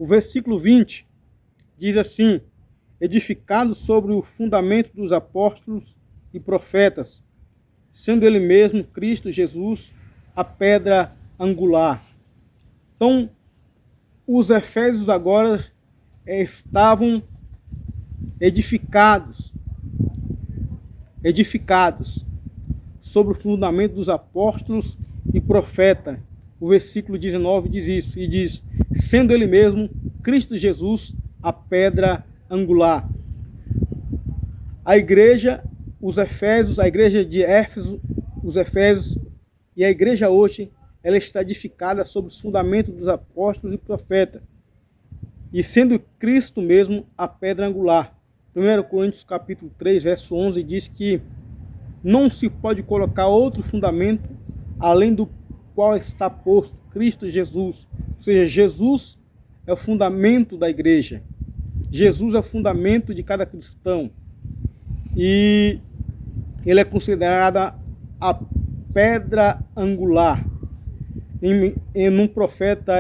O versículo 20 diz assim: edificado sobre o fundamento dos apóstolos e profetas, sendo ele mesmo, Cristo Jesus, a pedra angular. Então, os efésios agora estavam edificados sobre o fundamento dos apóstolos e profetas. O versículo 19 diz isso, e diz: sendo ele mesmo, Cristo Jesus, a pedra angular. A igreja, os Efésios, a igreja de Éfeso, os Efésios e a igreja hoje, ela está edificada sobre os fundamentos dos apóstolos e profetas, e sendo Cristo mesmo a pedra angular. 1 Coríntios capítulo 3, verso 11 diz que não se pode colocar outro fundamento além do qual está posto Cristo Jesus. Ou seja, Jesus é o fundamento da igreja. Jesus é o fundamento de cada cristão. E ele é considerada a pedra angular. Em um profeta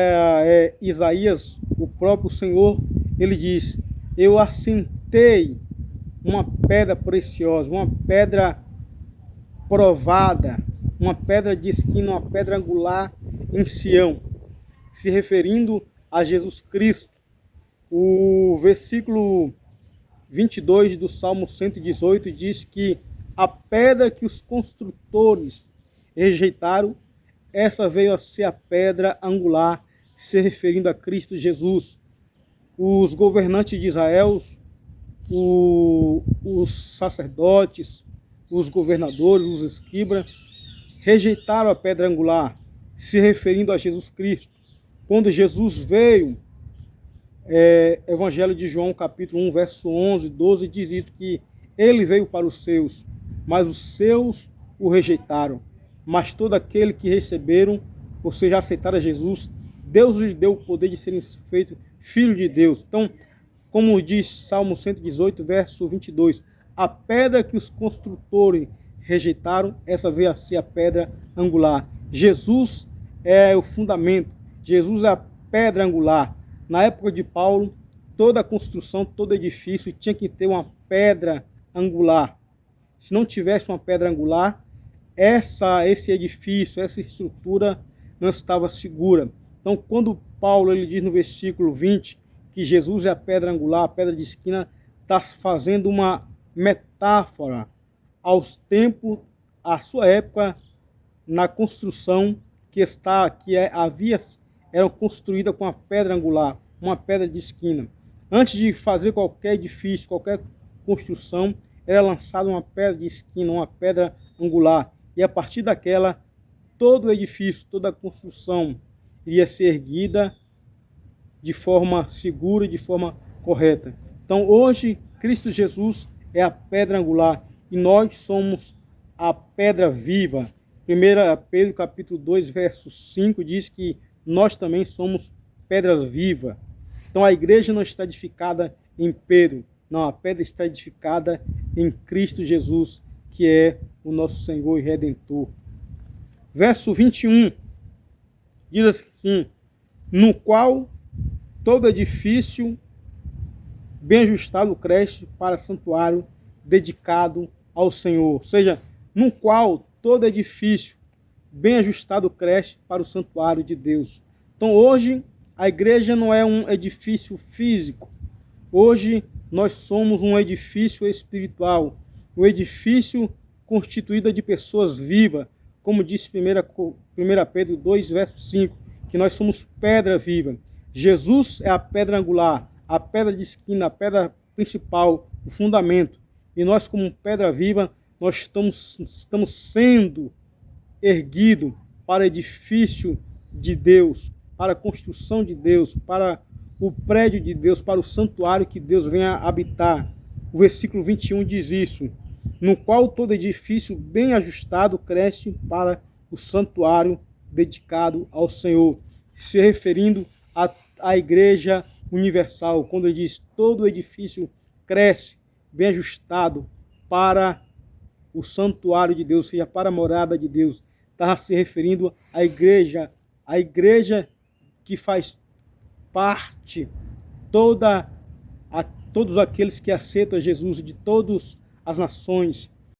Isaías, o próprio Senhor, ele diz: eu assentei uma pedra preciosa, uma pedra provada, uma pedra de esquina, uma pedra angular em Sião, se referindo a Jesus Cristo. O versículo 22 do Salmo 118 diz que a pedra que os construtores rejeitaram, essa veio a ser a pedra angular, se referindo a Cristo Jesus. Os governantes de Israel, os sacerdotes, os governadores, os escribas, rejeitaram a pedra angular, se referindo a Jesus Cristo. Quando Jesus veio, Evangelho de João, capítulo 1, verso 11, 12, diz isso, que ele veio para os seus, mas os seus o rejeitaram. Mas todo aquele que receberam, ou seja, aceitaram a Jesus, Deus lhe deu o poder de serem feitos filhos de Deus. Então, como diz Salmo 118, verso 22, a pedra que os construtores rejeitaram, essa veio a ser a pedra angular. Jesus é o fundamento, Jesus é a pedra angular. Na época de Paulo, toda construção, todo edifício tinha que ter uma pedra angular. Se não tivesse uma pedra angular, esse edifício, essa estrutura não estava segura. Então, quando Paulo ele diz no versículo 20 que Jesus é a pedra angular, a pedra de esquina, está fazendo uma metáfora aos tempos, à sua época, na construção eram construídas com a pedra angular, uma pedra de esquina. Antes de fazer qualquer edifício, qualquer construção, era lançada uma pedra de esquina, uma pedra angular. E a partir daquela, todo o edifício, toda a construção iria ser erguida de forma segura e de forma correta. Então hoje, Cristo Jesus é a pedra angular e nós somos a pedra viva. 1 Pedro capítulo 2, verso 5 diz que nós também somos pedras vivas. Então a igreja não está edificada em Pedro, não, a pedra está edificada em Cristo Jesus, que é o nosso Senhor e Redentor. Verso 21 diz assim: no qual todo edifício bem ajustado cresce para santuário dedicado ao Senhor. Ou seja, no qual todo edifício bem ajustado cresce para o santuário de Deus. Então hoje a igreja não é um edifício físico. Hoje nós somos um edifício espiritual, um edifício constituído de pessoas vivas, como disse 1 Pedro 2, verso 5, que nós somos pedra viva. Jesus é a pedra angular, a pedra de esquina, a pedra principal, o fundamento. E nós, como pedra viva, nós estamos sendo erguidos para edifício de Deus, para a construção de Deus, para o prédio de Deus, para o santuário que Deus venha habitar. O versículo 21 diz isso: no qual todo edifício bem ajustado cresce para o santuário dedicado ao Senhor, se referindo à igreja universal, quando ele diz todo edifício cresce bem ajustado para o santuário de Deus, ou seja, para a morada de Deus. Estava se referindo à igreja que faz parte todos aqueles que aceitam Jesus de todas as nações,